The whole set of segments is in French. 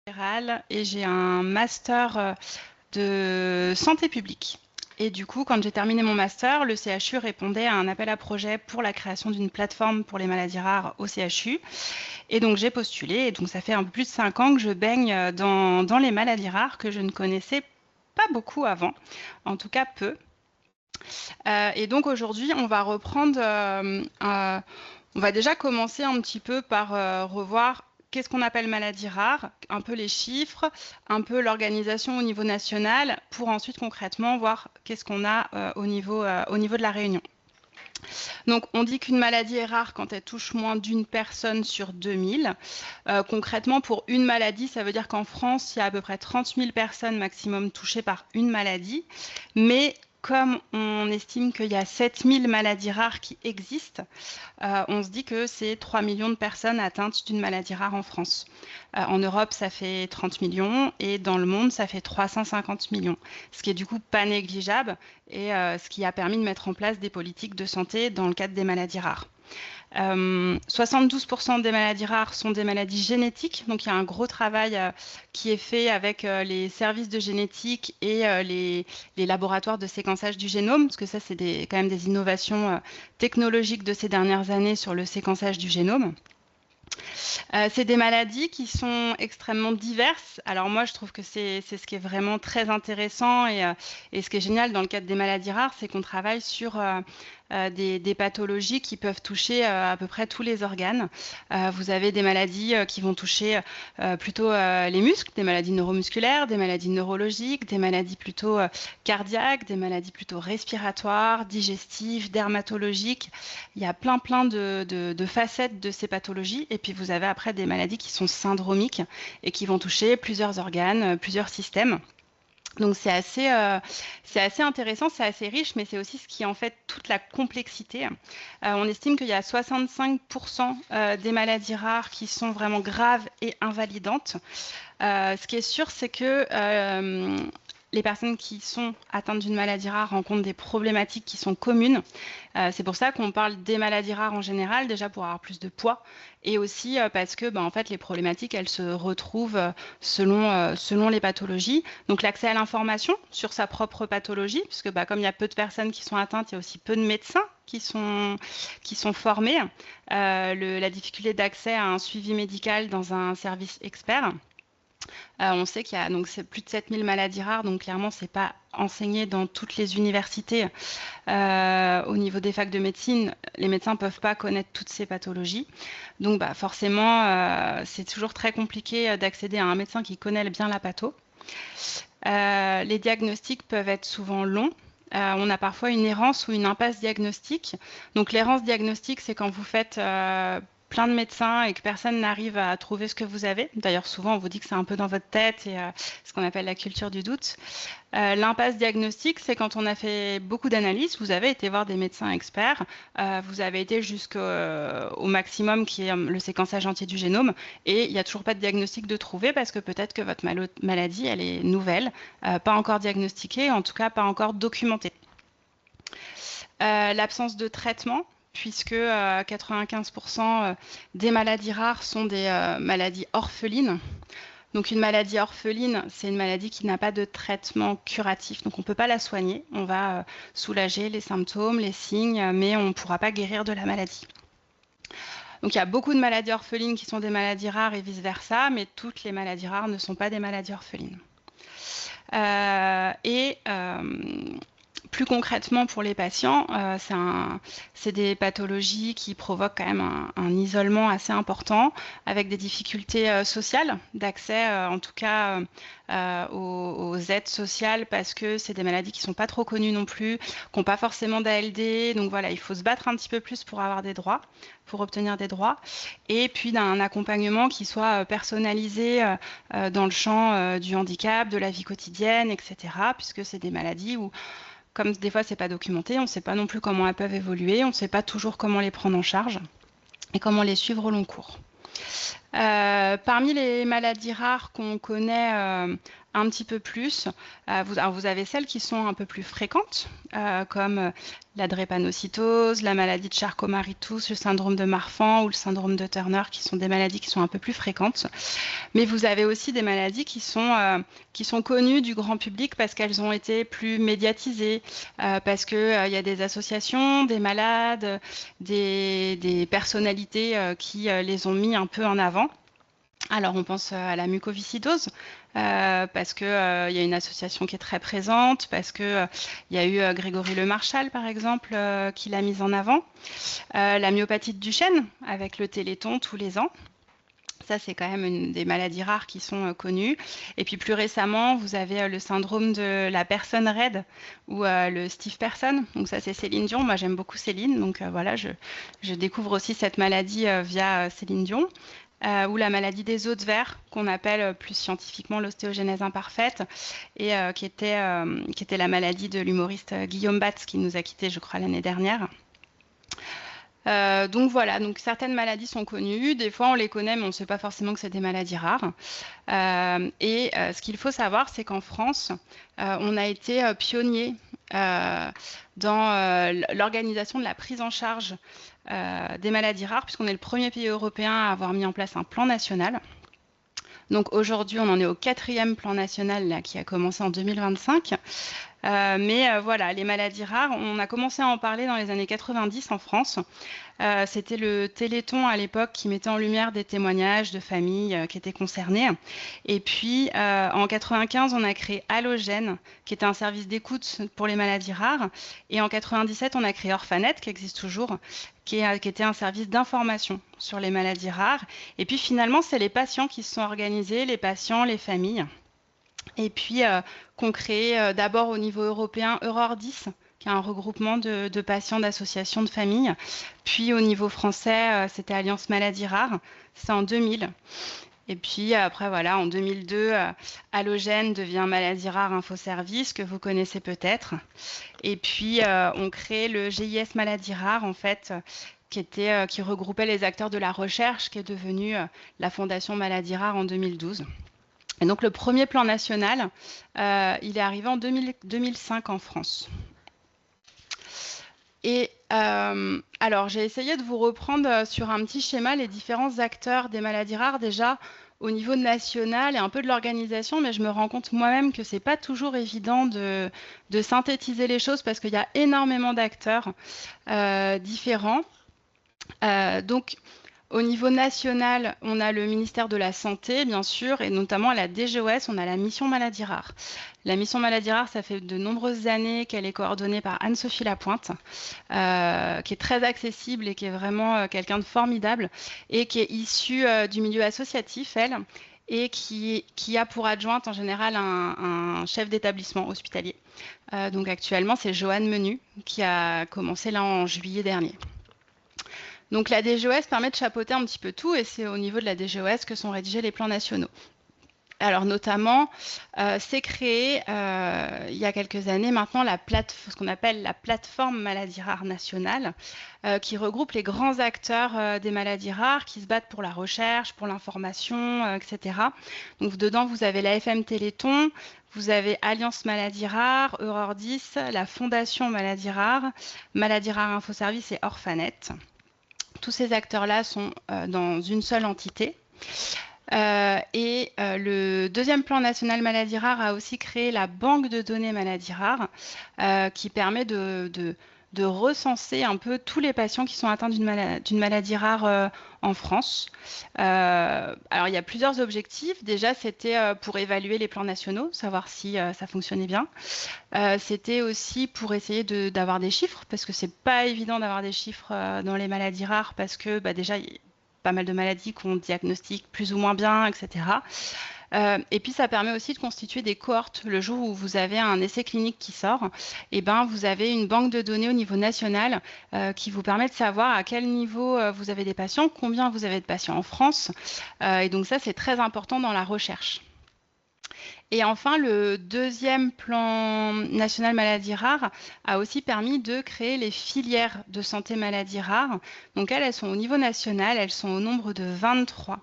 générale et j'ai un master de santé publique. Et du coup, quand j'ai terminé mon master, le CHU répondait à un appel à projet pour la création d'une plateforme pour les maladies rares au CHU. Et donc, j'ai postulé. Et donc, ça fait un peu plus de 5 ans que je baigne dans les maladies rares que je ne connaissais pas beaucoup avant, en tout cas peu. Et donc, aujourd'hui, on va reprendre, on va déjà commencer un petit peu par revoir qu'est-ce qu'on appelle maladie rare, un peu les chiffres, un peu l'organisation au niveau national, pour ensuite concrètement voir qu'est-ce qu'on a au niveau de la Réunion. Donc, on dit qu'une maladie est rare quand elle touche moins d'une personne sur 2000. Concrètement, pour une maladie, ça veut dire qu'en France, il y a à peu près 30 000 personnes maximum touchées par une maladie. Mais comme on estime qu'il y a 7 000 maladies rares qui existent, on se dit que c'est 3 millions de personnes atteintes d'une maladie rare en France. En Europe, ça fait 30 millions et dans le monde, ça fait 350 millions, ce qui est du coup pas négligeable et ce qui a permis de mettre en place des politiques de santé dans le cadre des maladies rares. 72% des maladies rares sont des maladies génétiques, donc il y a un gros travail qui est fait avec les services de génétique et les laboratoires de séquençage du génome, parce que ça c'est quand même des innovations technologiques de ces dernières années sur le séquençage du génome. C'est des maladies qui sont extrêmement diverses. Alors moi, je trouve que c'est ce qui est vraiment très intéressant et ce qui est génial dans le cadre des maladies rares, c'est qu'on travaille sur des pathologies qui peuvent toucher à peu près tous les organes. Vous avez des maladies qui vont toucher plutôt les muscles, des maladies neuromusculaires, des maladies neurologiques, des maladies plutôt cardiaques, des maladies plutôt respiratoires, digestives, dermatologiques. Il y a plein de facettes de ces pathologies. Et puis vous avez après des maladies qui sont syndromiques et qui vont toucher plusieurs organes, plusieurs systèmes. Donc c'est assez intéressant, c'est assez riche, mais c'est aussi ce qui en fait toute la complexité. On estime qu'il y a 65% des maladies rares qui sont vraiment graves et invalidantes. Ce qui est sûr, c'est que les personnes qui sont atteintes d'une maladie rare rencontrent des problématiques qui sont communes. C'est pour ça qu'on parle des maladies rares en général, déjà pour avoir plus de poids, et aussi parce que en fait, les problématiques, elles se retrouvent selon les pathologies. Donc l'accès à l'information sur sa propre pathologie, puisque comme il y a peu de personnes qui sont atteintes, il y a aussi peu de médecins qui sont formés. La difficulté d'accès à un suivi médical dans un service expert. On sait qu'il y a donc c'est plus de 7000 maladies rares, donc clairement c'est pas enseigné dans toutes les universités. Au niveau des facs de médecine, les médecins ne peuvent pas connaître toutes ces pathologies. Donc forcément, c'est toujours très compliqué d'accéder à un médecin qui connaît bien la patho. Les diagnostics peuvent être souvent longs. On a parfois une errance ou une impasse diagnostique. Donc l'errance diagnostique, c'est quand vous faites plein de médecins et que personne n'arrive à trouver ce que vous avez. D'ailleurs, souvent, on vous dit que c'est un peu dans votre tête et ce qu'on appelle la culture du doute. L'impasse diagnostique, c'est quand on a fait beaucoup d'analyses, vous avez été voir des médecins experts, vous avez été jusqu'au maximum qui est le séquençage entier du génome et il n'y a toujours pas de diagnostic de trouver parce que peut-être que votre maladie, elle est nouvelle, pas encore diagnostiquée, en tout cas pas encore documentée. L'absence de traitement, puisque 95% des maladies rares sont des maladies orphelines. Donc une maladie orpheline, c'est une maladie qui n'a pas de traitement curatif, donc on ne peut pas la soigner. On va soulager les symptômes, les signes, mais on ne pourra pas guérir de la maladie. Donc il y a beaucoup de maladies orphelines qui sont des maladies rares et vice-versa, mais toutes les maladies rares ne sont pas des maladies orphelines. Plus concrètement pour les patients, c'est des pathologies qui provoquent quand même un isolement assez important, avec des difficultés sociales, d'accès en tout cas aux aides sociales, parce que c'est des maladies qui ne sont pas trop connues non plus, qui n'ont pas forcément d'ALD. Donc voilà, il faut se battre un petit peu plus pour avoir des droits, pour obtenir des droits. Et puis d'un accompagnement qui soit personnalisé dans le champ du handicap, de la vie quotidienne, etc. Puisque c'est des maladies où comme des fois, c'est pas documenté, on ne sait pas non plus comment elles peuvent évoluer, on ne sait pas toujours comment les prendre en charge et comment les suivre au long cours. Parmi les maladies rares qu'on connaît un petit peu plus. Alors vous avez celles qui sont un peu plus fréquentes, comme la drépanocytose, la maladie de Charcot-Marie-Tooth, le syndrome de Marfan ou le syndrome de Turner, qui sont des maladies qui sont un peu plus fréquentes. Mais vous avez aussi des maladies qui sont connues du grand public parce qu'elles ont été plus médiatisées, parce qu'il y a des associations, des malades, des personnalités qui les ont mis un peu en avant. Alors, on pense à la mucoviscidose, parce qu'il y a une association qui est très présente, parce qu'il y a eu Grégory Le Marchal, par exemple, qui l'a mise en avant. La myopathie de Duchenne, avec le Téléthon tous les ans. Ça, c'est quand même une des maladies rares qui sont connues. Et puis plus récemment, vous avez le syndrome de la personne raide ou le stiff person. Donc ça, c'est Céline Dion. Moi, j'aime beaucoup Céline. Donc voilà, je découvre aussi cette maladie via Céline Dion. Ou la maladie des os de verre, qu'on appelle plus scientifiquement l'ostéogenèse imparfaite, et qui était la maladie de l'humoriste Guillaume Batz, qui nous a quittés, je crois, l'année dernière. Donc voilà, donc certaines maladies sont connues, des fois on les connaît mais on ne sait pas forcément que c'est des maladies rares. Ce qu'il faut savoir, c'est qu'en France, on a été pionnier dans l'organisation de la prise en charge des maladies rares, puisqu'on est le premier pays européen à avoir mis en place un plan national. Donc aujourd'hui, on en est au 4e plan national là, qui a commencé en 2025. Voilà, les maladies rares, on a commencé à en parler dans les années 90 en France. C'était le Téléthon à l'époque qui mettait en lumière des témoignages de familles qui étaient concernées. Et puis en 95, on a créé Allogène, qui était un service d'écoute pour les maladies rares. Et en 97, on a créé Orphanet, qui existe toujours, qui était un service d'information sur les maladies rares. Et puis finalement, c'est les patients qui se sont organisés, les patients, les familles. Et puis qu'on crée d'abord au niveau européen Euror 10, qui est un regroupement de patients d'associations de familles. Puis au niveau français, c'était Alliance Maladies Rares, c'est en 2000. Et puis après, voilà, en 2002, Allogène devient Maladies Rares Infoservice, que vous connaissez peut-être. Et puis on crée le GIS Maladies Rares, en fait, qui regroupait les acteurs de la recherche, qui est devenu la Fondation Maladies Rares en 2012. Et donc le premier plan national, il est arrivé en 2005 en France. Et alors j'ai essayé de vous reprendre sur un petit schéma les différents acteurs des maladies rares déjà au niveau national et un peu de l'organisation, mais je me rends compte moi-même que c'est pas toujours évident de synthétiser les choses parce qu'il y a énormément d'acteurs différents. Donc au niveau national, on a le ministère de la Santé, bien sûr, et notamment à la DGOS, on a la mission Maladies Rares. La mission Maladies Rares, ça fait de nombreuses années qu'elle est coordonnée par Anne-Sophie Lapointe, qui est très accessible et qui est vraiment quelqu'un de formidable et qui est issue du milieu associatif, elle, et qui a pour adjointe en général un chef d'établissement hospitalier. Donc actuellement, c'est Joanne Menu, qui a commencé là en juillet dernier. Donc la DGOS permet de chapeauter un petit peu tout et c'est au niveau de la DGOS que sont rédigés les plans nationaux. Alors notamment, c'est créé il y a quelques années maintenant ce qu'on appelle la plateforme maladies rares nationale, qui regroupe les grands acteurs des maladies rares qui se battent pour la recherche, pour l'information, etc. Donc dedans, vous avez l'AFM Téléthon, vous avez Alliance Maladies Rares, Euror 10, la Fondation Maladies Rares Infoservice et Orphanet. Tous ces acteurs-là sont dans une seule entité. Le deuxième plan national maladies rares a aussi créé la banque de données maladies rares qui permet de recenser un peu tous les patients qui sont atteints d'une maladie rare en France. Alors, il y a plusieurs objectifs. Déjà, c'était pour évaluer les plans nationaux, savoir si ça fonctionnait bien. C'était aussi pour essayer d'avoir des chiffres, parce que c'est pas évident d'avoir des chiffres dans les maladies rares, parce que déjà, il y a pas mal de maladies qu'on diagnostique plus ou moins bien, etc. Et puis ça permet aussi de constituer des cohortes. Le jour où vous avez un essai clinique qui sort, vous avez une banque de données au niveau national qui vous permet de savoir à quel niveau vous avez des patients, combien vous avez de patients en France. Et donc ça, c'est très important dans la recherche. Et enfin, le deuxième plan national maladies rares a aussi permis de créer les filières de santé maladies rares. Donc elles sont au niveau national, elles sont au nombre de 23.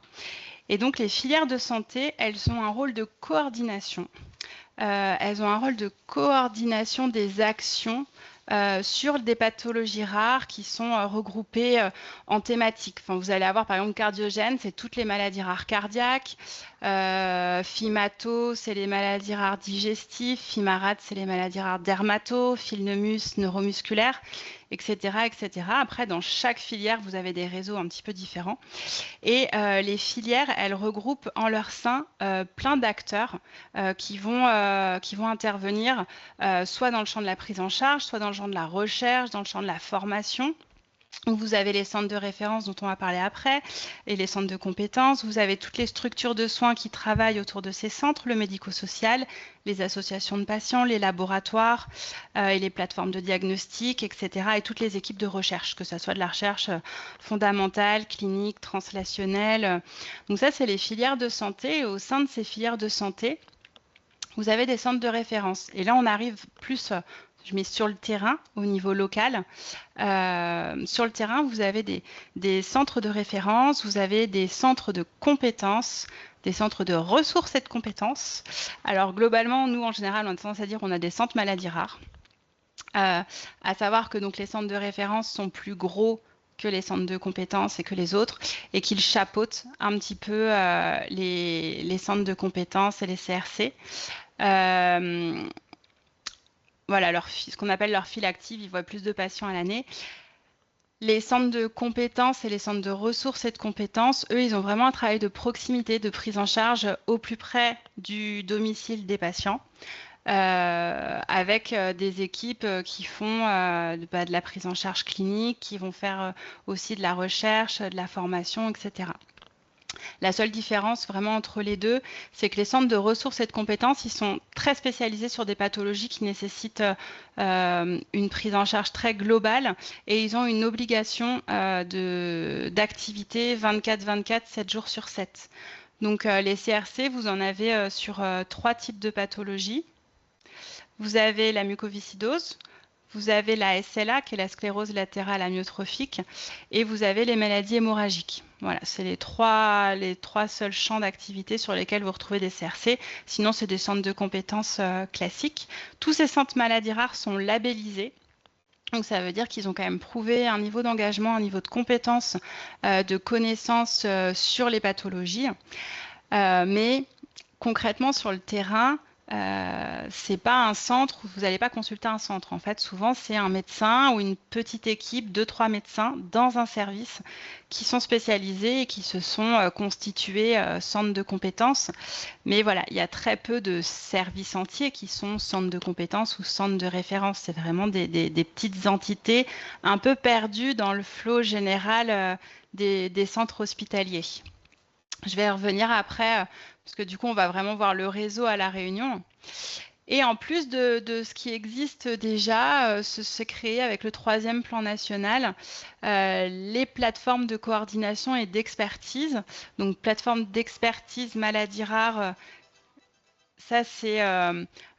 Et donc, les filières de santé, elles ont un rôle de coordination. Elles ont un rôle de coordination des actions sur des pathologies rares qui sont regroupées en thématiques. Enfin, vous allez avoir par exemple cardiogène, c'est toutes les maladies rares cardiaques. Fimato, c'est les maladies rares digestives. Fimarate, c'est les maladies rares dermato. Philnemus, neuromusculaires, etc., etc. Après, dans chaque filière, vous avez des réseaux un petit peu différents. Et les filières, elles regroupent en leur sein plein d'acteurs qui vont intervenir soit dans le champ de la prise en charge, soit dans le champ de la recherche, dans le champ de la formation. Vous avez les centres de référence dont on va parler après et les centres de compétences. Vous avez toutes les structures de soins qui travaillent autour de ces centres, le médico-social, les associations de patients, les laboratoires et les plateformes de diagnostic, etc. Et toutes les équipes de recherche, que ce soit de la recherche fondamentale, clinique, translationnelle. Donc ça, c'est les filières de santé. Et au sein de ces filières de santé, vous avez des centres de référence. Et là, on arrive plus... je mets sur le terrain, au niveau local. Sur le terrain, vous avez des centres de référence, vous avez des centres de compétences, des centres de ressources et de compétences. Alors, globalement, nous, en général, on a tendance à dire qu'on a des centres maladies rares. À savoir que donc, les centres de référence sont plus gros que les centres de compétences et que les autres, et qu'ils chapeautent un petit peu les centres de compétences et les CRC. Voilà, ce qu'on appelle leur file active, ils voient plus de patients à l'année. Les centres de compétences et les centres de ressources et de compétences, eux, ils ont vraiment un travail de proximité, de prise en charge au plus près du domicile des patients, avec des équipes qui font de la prise en charge clinique, qui vont faire aussi de la recherche, de la formation, etc. La seule différence vraiment entre les deux, c'est que les centres de ressources et de compétences, ils sont très spécialisés sur des pathologies qui nécessitent une prise en charge très globale et ils ont une obligation d'activité 24-24, 7 jours sur 7. Donc les CRC, vous en avez sur 3 types de pathologies. Vous avez la mucoviscidose, vous avez la SLA, qui est la sclérose latérale amyotrophique, et vous avez les maladies hémorragiques. Voilà, c'est les trois seuls champs d'activité sur lesquels vous retrouvez des CRC. Sinon, c'est des centres de compétences classiques. Tous ces centres maladies rares sont labellisés. Donc, ça veut dire qu'ils ont quand même prouvé un niveau d'engagement, un niveau de compétence, de connaissances sur les pathologies. Mais concrètement, sur le terrain, c'est pas un centre, vous n'allez pas consulter un centre. En fait, souvent, c'est un médecin ou une petite équipe, 2-3 médecins dans un service qui sont spécialisés et qui se sont constitués centres de compétences. Mais voilà, il y a très peu de services entiers qui sont centres de compétences ou centres de référence. C'est vraiment des petites entités un peu perdues dans le flot général des centres hospitaliers. Je vais y revenir après, parce que du coup, on va vraiment voir le réseau à La Réunion. Et en plus de ce qui existe déjà, c'est créé avec le 3e plan national, les plateformes de coordination et d'expertise. Donc, plateforme d'expertise maladies rares, ça c'est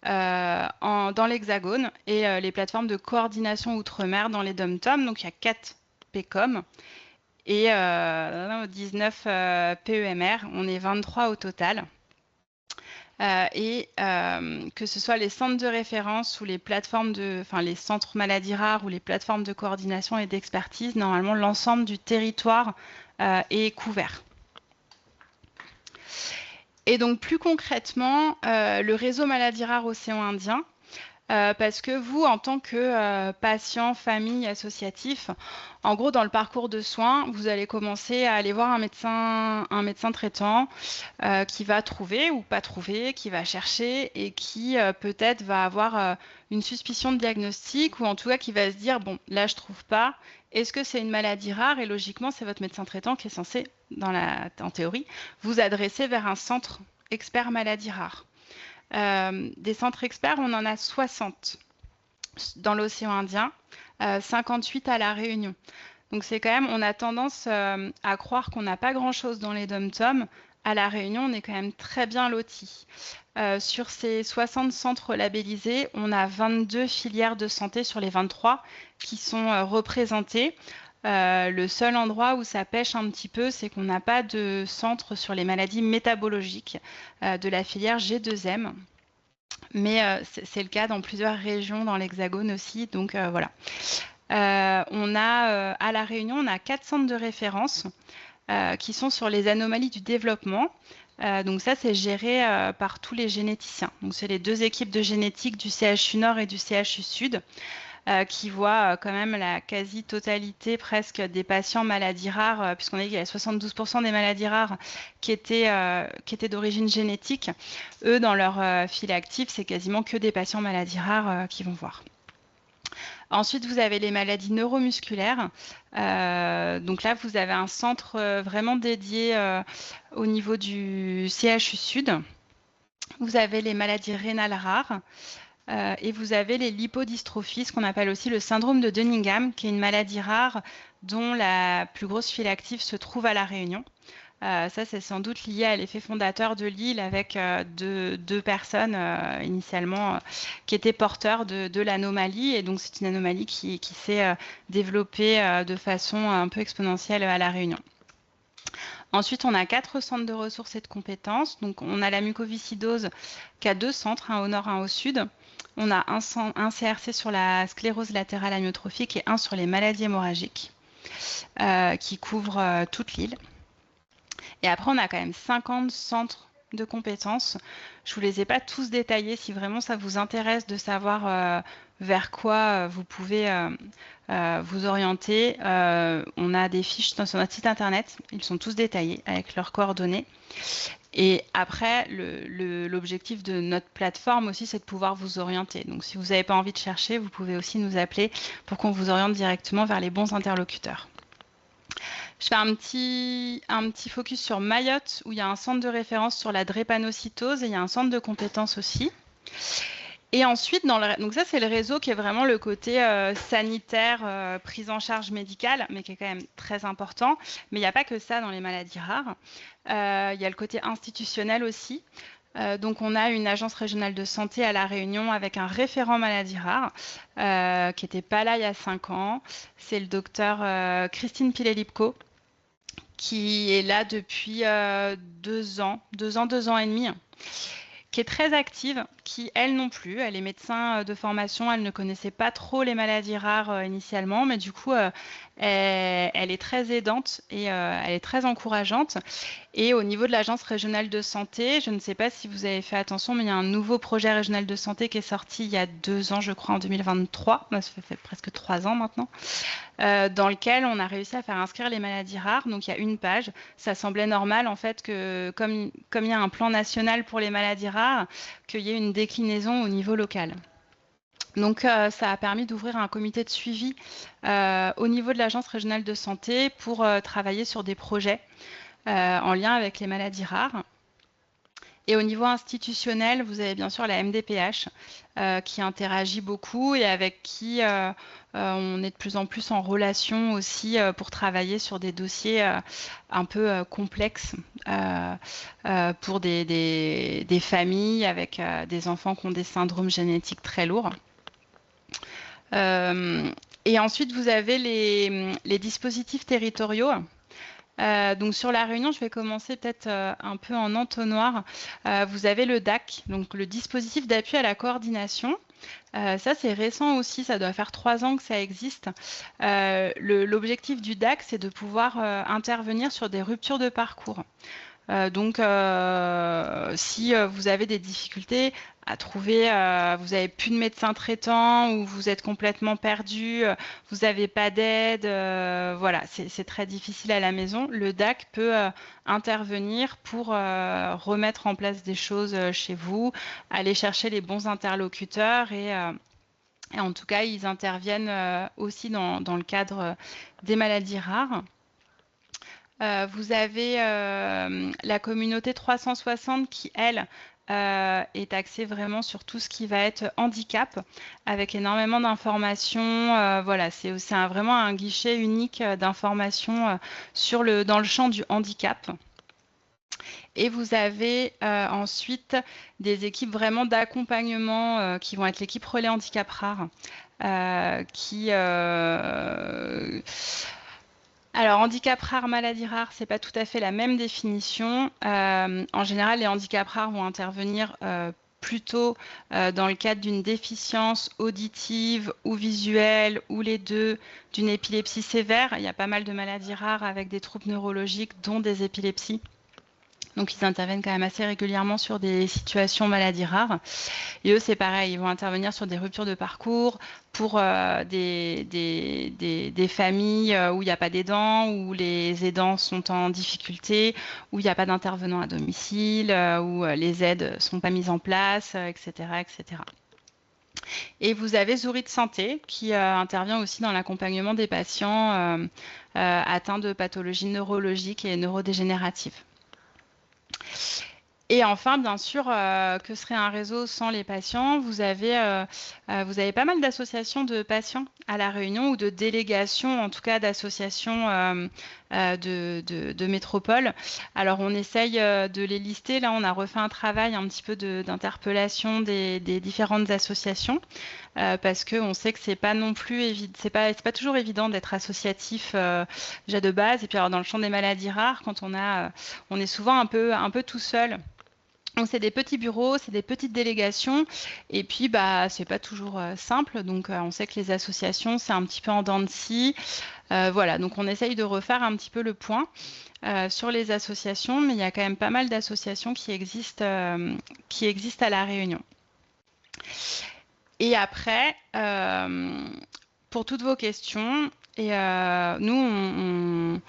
dans l'Hexagone. Et les plateformes de coordination outre-mer dans les DOM-TOM. Donc, il y a 4 PCOM. Et 19 PEMR, on est 23 au total. Que ce soit les centres de référence ou les plateformes les centres maladies rares ou les plateformes de coordination et d'expertise, normalement l'ensemble du territoire est couvert. Et donc plus concrètement, le réseau maladies rares Océan Indien, parce que vous, en tant que patient, famille, associatif, en gros, dans le parcours de soins, vous allez commencer à aller voir un médecin traitant qui va trouver ou pas trouver, qui va chercher et qui peut-être va avoir une suspicion de diagnostic ou en tout cas qui va se dire, bon, là, je trouve pas. Est-ce que c'est une maladie rare? Et logiquement, c'est votre médecin traitant qui est censé, en théorie, vous adresser vers un centre expert maladie rare. Des centres experts, on en a 60 dans l'océan Indien, 58 à La Réunion. Donc c'est quand même, on a tendance à croire qu'on n'a pas grand-chose dans les DOM-TOM. À La Réunion, on est quand même très bien lotis. Sur ces 60 centres labellisés, on a 22 filières de santé sur les 23 qui sont représentées. Le seul endroit où ça pêche un petit peu, c'est qu'on n'a pas de centre sur les maladies métabologiques de la filière G2M. Mais c'est le cas dans plusieurs régions dans l'Hexagone aussi. Donc voilà. On a à La Réunion, on a 4 centres de référence qui sont sur les anomalies du développement. Donc ça, c'est géré par tous les généticiens. Donc c'est les 2 équipes de génétique du CHU Nord et du CHU Sud qui voient quand même la quasi-totalité presque des patients maladies rares, puisqu'on a dit qu'il y a 72% des maladies rares qui étaient d'origine génétique. Eux, dans leur file active, c'est quasiment que des patients maladies rares qui vont voir. Ensuite, vous avez les maladies neuromusculaires. Donc là, vous avez un centre vraiment dédié au niveau du CHU Sud. Vous avez les maladies rénales rares et vous avez les lipodystrophies, ce qu'on appelle aussi le syndrome de Cunningham, qui est une maladie rare dont la plus grosse file active se trouve à La Réunion. Ça, c'est sans doute lié à l'effet fondateur de l'île avec deux personnes initialement qui étaient porteurs de l'anomalie. Et donc, c'est une anomalie qui s'est développée de façon un peu exponentielle à La Réunion. Ensuite, on a 4 centres de ressources et de compétences. Donc, on a la mucoviscidose qui a 2 centres, un au nord, un au sud. On a un CRC sur la sclérose latérale amyotrophique et un sur les maladies hémorragiques qui couvrent toute l'île. Et après, on a quand même 50 centres de compétences. Je ne vous les ai pas tous détaillés. Si vraiment ça vous intéresse de savoir vers quoi vous pouvez vous orienter, on a des fiches sur notre site internet. Ils sont tous détaillés avec leurs coordonnées. Et après, l'objectif de notre plateforme aussi, c'est de pouvoir vous orienter. Donc, si vous n'avez pas envie de chercher, vous pouvez aussi nous appeler pour qu'on vous oriente directement vers les bons interlocuteurs. Je fais un petit focus sur Mayotte, où il y a un centre de référence sur la drépanocytose et il y a un centre de compétences aussi. Et ensuite, donc ça, c'est le réseau qui est vraiment le côté sanitaire, prise en charge médicale, mais qui est quand même très important. Mais il n'y a pas que ça dans les maladies rares. Il y a le côté institutionnel aussi. Donc, on a une agence régionale de santé à La Réunion avec un référent maladies rares qui n'était pas là il y a 5 ans. C'est le docteur Christine Pilelipko qui est là depuis 2 ans, 2 ans et demi, qui est très active, qui, elle non plus, elle est médecin de formation, elle ne connaissait pas trop les maladies rares initialement, mais du coup, elle est très aidante et elle est très encourageante. Et au niveau de l'Agence régionale de santé, je ne sais pas si vous avez fait attention, mais il y a un nouveau projet régional de santé qui est sorti il y a 2 ans, je crois, en 2023, ça fait presque 3 ans maintenant, dans lequel on a réussi à faire inscrire les maladies rares. Donc il y a une page. Ça semblait normal en fait que comme il y a un plan national pour les maladies rares, qu'il y ait une déclinaison au niveau local. Donc ça a permis d'ouvrir un comité de suivi au niveau de l'Agence régionale de santé pour travailler sur des projets en lien avec les maladies rares. Et au niveau institutionnel, vous avez bien sûr la MDPH qui interagit beaucoup et avec qui on est de plus en plus en relation aussi pour travailler sur des dossiers un peu complexes pour des familles avec des enfants qui ont des syndromes génétiques très lourds. Et ensuite, vous avez les dispositifs territoriaux. Donc sur La Réunion, je vais commencer peut-être un peu en entonnoir. Vous avez le DAC, donc le dispositif d'appui à la coordination. Ça, c'est récent aussi, ça doit faire 3 ans que ça existe. L'objectif du DAC, c'est de pouvoir intervenir sur des ruptures de parcours. Donc, si vous avez des difficultés à trouver, vous n'avez plus de médecin traitant ou vous êtes complètement perdu, vous n'avez pas d'aide, voilà, c'est très difficile à la maison. Le DAC peut intervenir pour remettre en place des choses chez vous, aller chercher les bons interlocuteurs et en tout cas, ils interviennent aussi dans le cadre des maladies rares. Vous avez la communauté 360 qui, elle, est axée vraiment sur tout ce qui va être handicap, avec énormément d'informations. Voilà, c'est vraiment un guichet unique d'informations dans le champ du handicap. Et vous avez ensuite des équipes vraiment d'accompagnement qui vont être l'équipe relais handicap rare, qui Alors, handicap rare, maladie rare, c'est pas tout à fait la même définition. En général, les handicaps rares vont intervenir plutôt dans le cadre d'une déficience auditive ou visuelle ou les deux, d'une épilepsie sévère. Il y a pas mal de maladies rares avec des troubles neurologiques, dont des épilepsies. Donc, ils interviennent quand même assez régulièrement sur des situations maladies rares. Et eux, c'est pareil, ils vont intervenir sur des ruptures de parcours pour des familles où il n'y a pas d'aidants, où les aidants sont en difficulté, où il n'y a pas d'intervenant à domicile, où les aides ne sont pas mises en place, etc., etc. Et vous avez Zourit Santé qui intervient aussi dans l'accompagnement des patients atteints de pathologies neurologiques et neurodégénératives. Et enfin, bien sûr, que serait un réseau sans les patients? Vous avez pas mal d'associations de patients à La Réunion ou de délégations, en tout cas d'associations de métropole. Alors, on essaye de les lister. Là, on a refait un travail un petit peu d'interpellation des différentes associations parce qu'on sait que c'est pas non plus évident, c'est pas toujours évident d'être associatif déjà de base. Et puis, alors, dans le champ des maladies rares, quand on est souvent un peu tout seul. Donc c'est des petits bureaux, c'est des petites délégations, et puis bah c'est pas toujours simple. Donc on sait que les associations c'est un petit peu en dents de scie. Voilà, donc on essaye de refaire un petit peu le point sur les associations, mais il y a quand même pas mal d'associations qui existent à La Réunion. Et après, pour toutes vos questions, et nous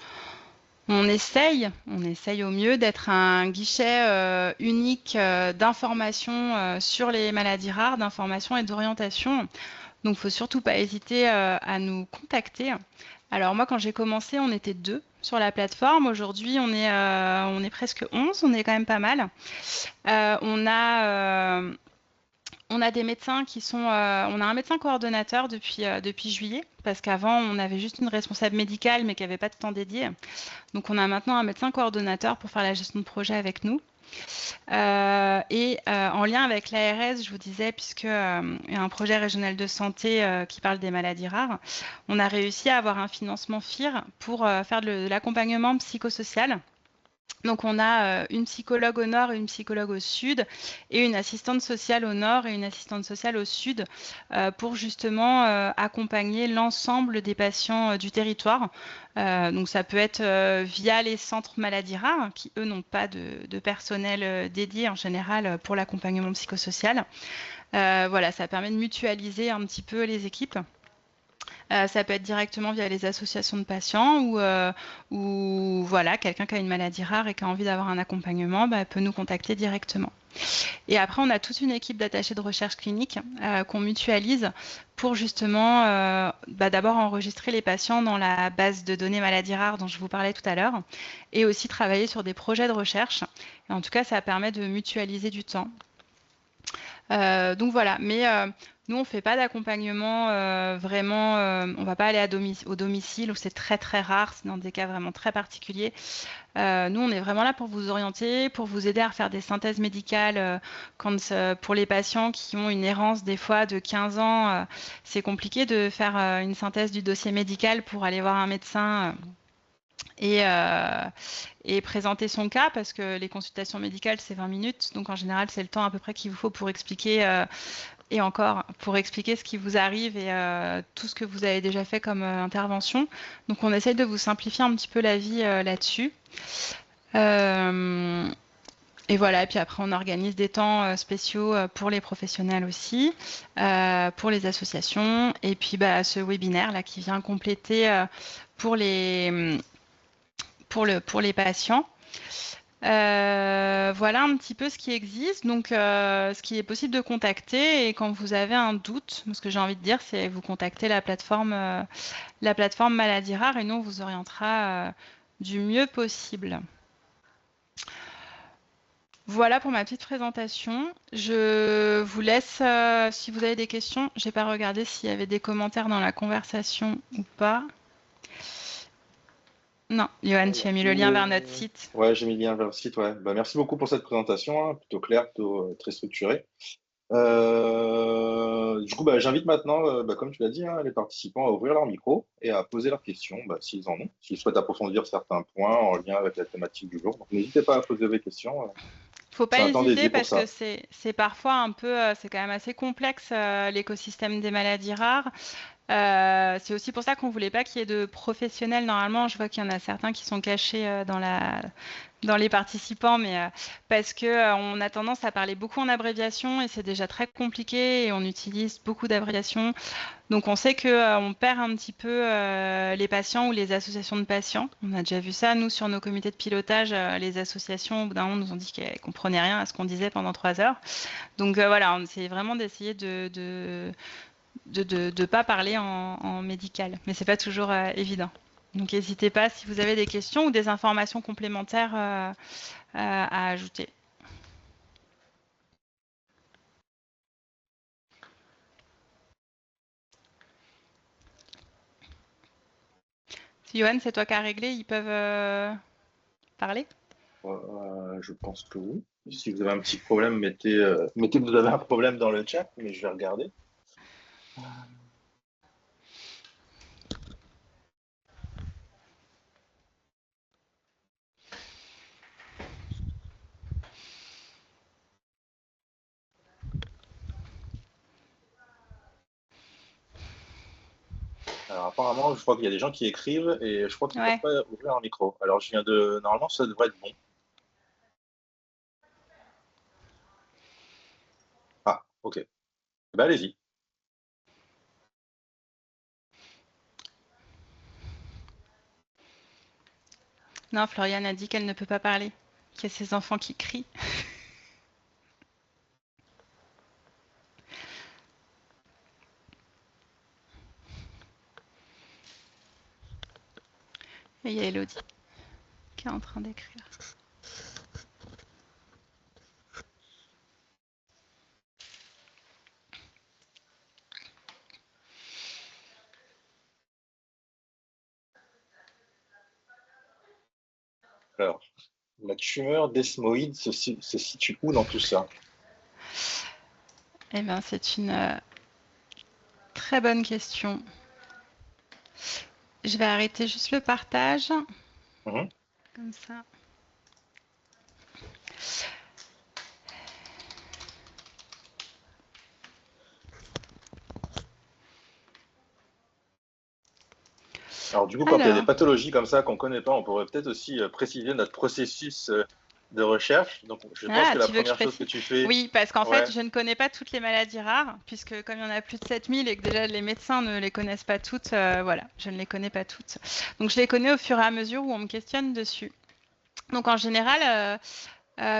on essaye au mieux d'être un guichet unique d'information sur les maladies rares, d'information et d'orientation. Donc, il ne faut surtout pas hésiter à nous contacter. Alors, moi, quand j'ai commencé, on était 2 sur la plateforme. Aujourd'hui, on est presque 11, on est quand même pas mal. Euh, on a, euh, on a des médecins on a un médecin coordonnateur depuis juillet, parce qu'avant, on avait juste une responsable médicale, mais qui n'avait pas de temps dédié. Donc, on a maintenant un médecin coordonnateur pour faire la gestion de projet avec nous. En lien avec l'ARS, je vous disais, puisque il y a un projet régional de santé qui parle des maladies rares, on a réussi à avoir un financement FIR pour faire de l'accompagnement psychosocial. Donc, on a une psychologue au nord et une psychologue au sud, et une assistante sociale au nord et une assistante sociale au sud, pour justement accompagner l'ensemble des patients du territoire. Donc, ça peut être via les centres maladies rares, qui eux n'ont pas de personnel dédié en général pour l'accompagnement psychosocial. Voilà, ça permet de mutualiser un petit peu les équipes. Ça peut être directement via les associations de patients ou voilà, quelqu'un qui a une maladie rare et qui a envie d'avoir un accompagnement peut nous contacter directement. Et après, on a toute une équipe d'attachés de recherche clinique qu'on mutualise pour justement d'abord enregistrer les patients dans la base de données maladies rares dont je vous parlais tout à l'heure, et aussi travailler sur des projets de recherche. Et en tout cas, ça permet de mutualiser du temps. Donc voilà, mais nous, on ne fait pas d'accompagnement vraiment, on ne va pas aller au domicile où c'est très très rare, c'est dans des cas vraiment très particuliers. Nous, on est vraiment là pour vous orienter, pour vous aider à faire des synthèses médicales pour les patients qui ont une errance des fois de 15 ans. C'est compliqué de faire une synthèse du dossier médical pour aller voir un médecin. Et, euh, et présenter son cas, parce que les consultations médicales, c'est 20 minutes. Donc, en général, c'est le temps à peu près qu'il vous faut pour expliquer, et encore, pour expliquer ce qui vous arrive et tout ce que vous avez déjà fait comme intervention. Donc, on essaye de vous simplifier un petit peu la vie là-dessus. Euh, et voilà, et puis après, on organise des temps spéciaux pour les professionnels aussi, pour les associations. Et puis, ce webinaire là qui vient compléter pour pour les patients. Voilà un petit peu ce qui existe, donc ce qui est possible de contacter. Et quand vous avez un doute, ce que j'ai envie de dire, c'est vous contacter la plateforme Maladie Rare, et nous on vous orientera du mieux possible. Voilà pour ma petite présentation. Je vous laisse, si vous avez des questions, j'ai pas regardé s'il y avait des commentaires dans la conversation ou pas. Non, Johan, tu as mis le lien vers notre site. Ouais, j'ai mis le lien vers le site, ouais. Bah, merci beaucoup pour cette présentation, hein, plutôt claire, plutôt très structurée. Du coup, bah, j'invite maintenant, comme tu l'as dit, hein, les participants à ouvrir leur micro et à poser leurs questions, s'ils en ont, s'ils souhaitent approfondir certains points en lien avec la thématique du jour. Donc, n'hésitez pas à poser vos questions. Faut C'est pas un temps hésiter dédié pour parce que ça. c'est parfois un peu, c'est quand même assez complexe l'écosystème des maladies rares. C'est aussi pour ça qu'on voulait pas qu'il y ait de professionnels. Normalement, je vois qu'il y en a certains qui sont cachés dans les participants, mais parce que on a tendance à parler beaucoup en abréviation et c'est déjà très compliqué et on utilise beaucoup d'abréviations. Donc on sait que on perd un petit peu les patients ou les associations de patients. On a déjà vu ça, nous, sur nos comités de pilotage, les associations, au bout d'un moment, nous ont dit qu'elles comprenaient rien à ce qu'on disait pendant 3 heures. Donc voilà, on essaie vraiment d'essayer de pas parler en médical, mais c'est pas toujours évident. Donc n'hésitez pas si vous avez des questions ou des informations complémentaires à ajouter. Si Johan, c'est toi qui as réglé, ils peuvent parler? Je pense que oui. Si vous avez un petit problème, mettez que vous avez un problème dans le chat, mais je vais regarder. Alors apparemment, je crois qu'il y a des gens qui écrivent et je crois qu'ils ne peuvent Ouais. pas ouvrir un micro. Alors je viens de... Normalement, ça devrait être bon. Ah, ok. Allez-y. Non, Floriane a dit qu'elle ne peut pas parler, qu'il y a ses enfants qui crient. Et il y a Elodie qui est en train d'écrire. Alors, la tumeur desmoïde se situe où dans tout ça? Eh bien, c'est une très bonne question. Je vais arrêter juste le partage, Mhm. comme ça. Alors du coup, quand il y a des Alors, pathologies comme ça qu'on ne connaît pas, on pourrait peut-être aussi préciser notre processus de recherche. Donc je pense ah, que la tu veux que je première chose que précise? tu fais, Oui, parce qu'en fait, ouais, je ne connais pas toutes les maladies rares, puisque comme il y en a plus de 7000 et que déjà les médecins ne les connaissent pas toutes, voilà, je ne les connais pas toutes. Donc, je les connais au fur et à mesure où on me questionne dessus. Donc, en général,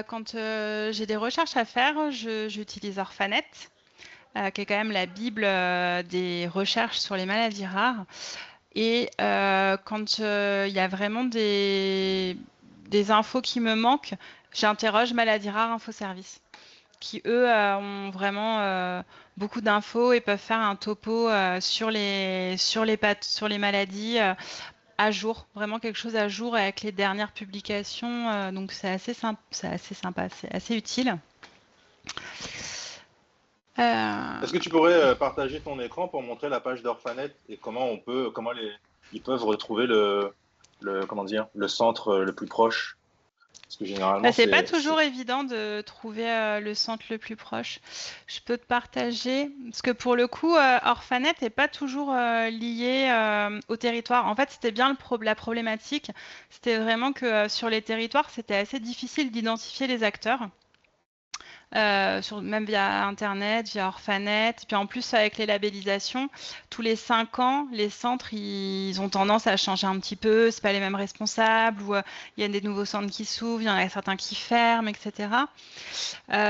quand j'ai des recherches à faire, j'utilise Orphanet, qui est quand même la bible des recherches sur les maladies rares. Et quand il y a vraiment des infos qui me manquent, j'interroge Maladies Rares Info Service, qui eux ont vraiment beaucoup d'infos et peuvent faire un topo sur les maladies à jour, vraiment quelque chose à jour avec les dernières publications. Donc c'est assez sympa, c'est assez utile. est-ce Euh, que tu pourrais partager ton écran pour montrer la page d'Orphanet et comment ils peuvent retrouver comment dire, le centre le plus proche? Parce que généralement, C'est pas toujours évident de trouver le centre le plus proche. Je peux te partager, parce que pour le coup, Orphanet n'est pas toujours lié au territoire. En fait, c'était bien la problématique. C'était vraiment que sur les territoires, c'était assez difficile d'identifier les acteurs. Même via Internet, via Orphanet. Puis en plus, avec les labellisations, tous les 5 ans, les centres, ils ont tendance à changer un petit peu. C'est pas les mêmes responsables, ou il y a des nouveaux centres qui s'ouvrent, il y en a certains qui ferment, etc.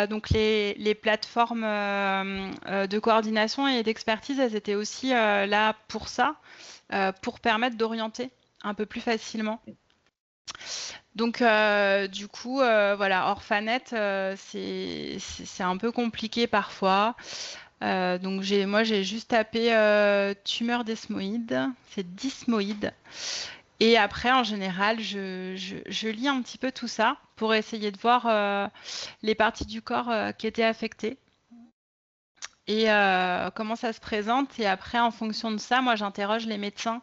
Donc les plateformes de coordination et d'expertise, elles étaient aussi là pour ça, pour permettre d'orienter un peu plus facilement. Donc, du coup, voilà, Orphanet, c'est un peu compliqué parfois. Donc, moi, j'ai juste tapé tumeur desmoïde, c'est dysmoïde. Et après, en général, je lis un petit peu tout ça pour essayer de voir les parties du corps qui étaient affectées. et comment ça se présente. Et après, en fonction de ça, moi, j'interroge les médecins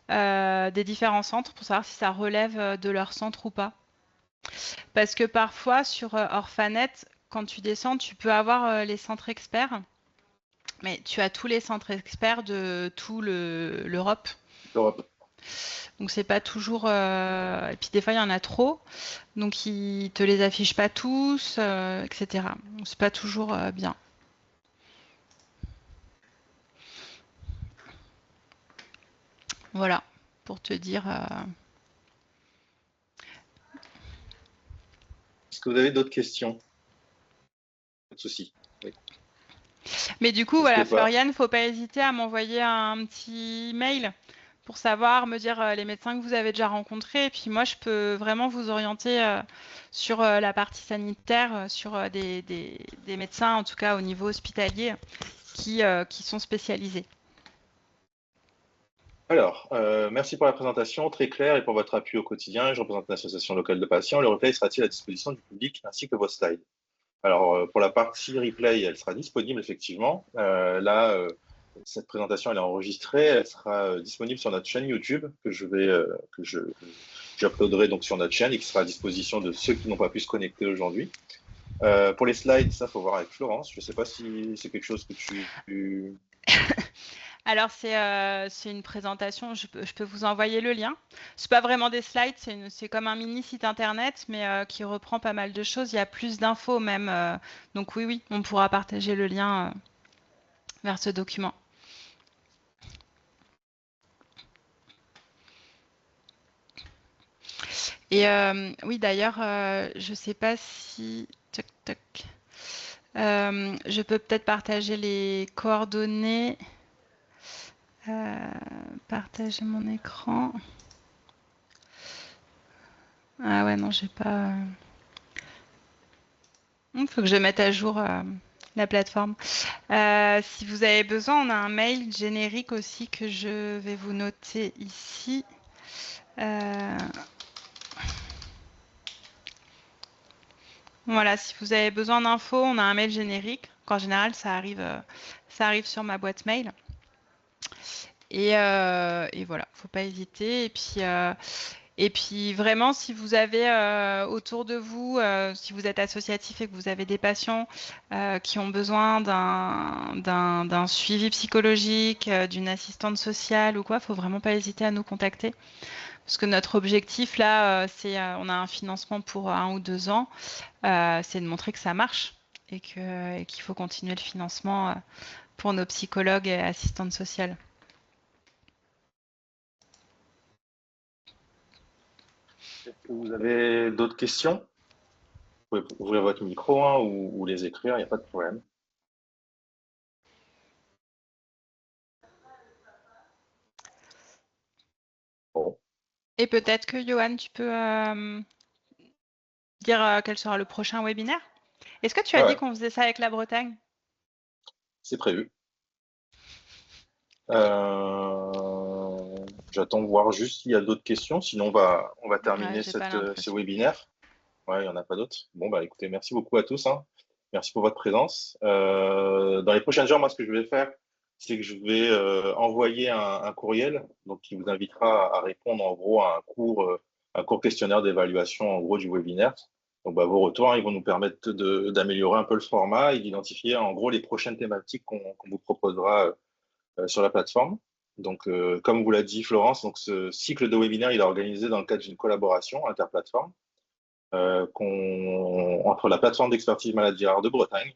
des différents centres pour savoir si ça relève de leur centre ou pas. Parce que parfois, sur Orphanet, quand tu descends, tu peux avoir les centres experts, mais tu as tous les centres experts de tout l'Europe. Europe. Donc, c'est pas toujours. Et puis, des fois, il y en a trop. Donc, ils te les affichent pas tous, etc. Donc, c'est pas toujours bien. Voilà, pour te dire. Est-ce que vous avez d'autres questions? Pas de souci. Oui. Mais du coup, N'hésitez voilà, pas. Floriane, faut pas hésiter à m'envoyer un petit mail pour savoir, me dire les médecins que vous avez déjà rencontrés. Et puis moi, je peux vraiment vous orienter sur la partie sanitaire, sur des médecins, en tout cas au niveau hospitalier, qui sont spécialisés. Alors, merci pour la présentation, très claire, et pour votre appui au quotidien. Je représente une association locale de patients. Le replay sera-t-il à disposition du public ainsi que vos slides? Alors, pour la partie replay, elle sera disponible effectivement. Là, cette présentation, elle est enregistrée. Elle sera disponible sur notre chaîne YouTube j'uploaderai donc sur notre chaîne et qui sera à disposition de ceux qui n'ont pas pu se connecter aujourd'hui. Pour les slides, ça, faut voir avec Florence. Je ne sais pas si c'est quelque chose que tu... Alors, c'est une présentation, je peux vous envoyer le lien. C'est pas vraiment des slides, c'est comme un mini site internet, mais qui reprend pas mal de choses. Il y a plus d'infos même. Donc oui, oui, on pourra partager le lien vers ce document. Et oui, d'ailleurs, je sais pas si... Toc, toc. Je peux peut-être partager les coordonnées. Partager mon écran. Ah ouais, non, j'ai pas... Il faut que je mette à jour la plateforme. Si vous avez besoin, on a un mail générique aussi que je vais vous noter ici. Voilà, si vous avez besoin d'infos, on a un mail générique. En général, ça arrive sur ma boîte mail. Et voilà, faut pas hésiter. Et puis vraiment, si vous avez autour de vous, si vous êtes associatif et que vous avez des patients qui ont besoin d'un suivi psychologique, d'une assistante sociale ou quoi, faut vraiment pas hésiter à nous contacter. Parce que notre objectif là, on a un financement pour 1 ou 2 ans, c'est de montrer que ça marche et qu'il faut continuer le financement pour nos psychologues et assistantes sociales. Est-ce que vous avez d'autres questions? Vous pouvez ouvrir votre micro hein, ou les écrire, il n'y a pas de problème. Bon. Et peut-être que Johan, tu peux dire quel sera le prochain webinaire? Est-ce que tu as dit Ouais, qu'on faisait ça avec la Bretagne? c'est prévu. J'attends de voir juste s'il y a d'autres questions, sinon on va Ouais, terminer j'ai pas ce l'impression. webinaire. Ouais, il n'y en a pas d'autres. Bon, bah écoutez, merci beaucoup à tous. Hein. Merci pour votre présence. Dans les prochaines heures, moi, ce que je vais faire, c'est que je vais envoyer un courriel donc, qui vous invitera à répondre en gros à un court questionnaire d'évaluation en gros du webinaire. Donc, bah, vos retours, hein, ils vont nous permettre d'améliorer un peu le format et d'identifier en gros les prochaines thématiques qu'on vous proposera sur la plateforme. Donc, comme vous l'a dit Florence, donc ce cycle de webinaire, il est organisé dans le cadre d'une collaboration interplateforme entre la plateforme d'expertise maladie rare de Bretagne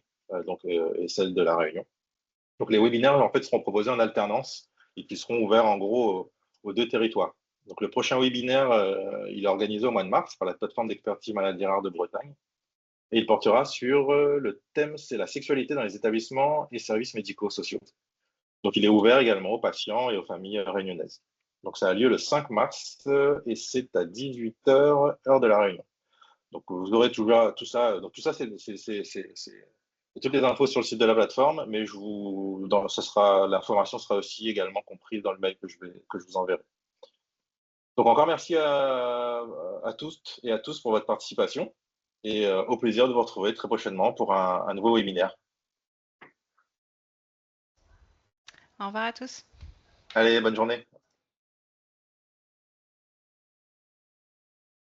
et celle de La Réunion. Donc, les webinaires, en fait, seront proposés en alternance et qui seront ouverts, en gros, aux 2 territoires. Donc, le prochain webinaire, il est organisé au mois de mars par la plateforme d'expertise maladie rare de Bretagne. Et il portera sur le thème, c'est la sexualité dans les établissements et services médico-sociaux. Donc, il est ouvert également aux patients et aux familles réunionnaises. Donc, ça a lieu le 5 mars et c'est à 18h, heure de La Réunion. Donc, vous aurez toujours tout ça. Donc, tout ça, c'est toutes les infos sur le site de la plateforme, mais l'information sera aussi également comprise dans le mail que je vous enverrai. Donc, encore merci à tous et à tous pour votre participation et au plaisir de vous retrouver très prochainement pour un nouveau webinaire. Au revoir à tous. Allez, bonne journée.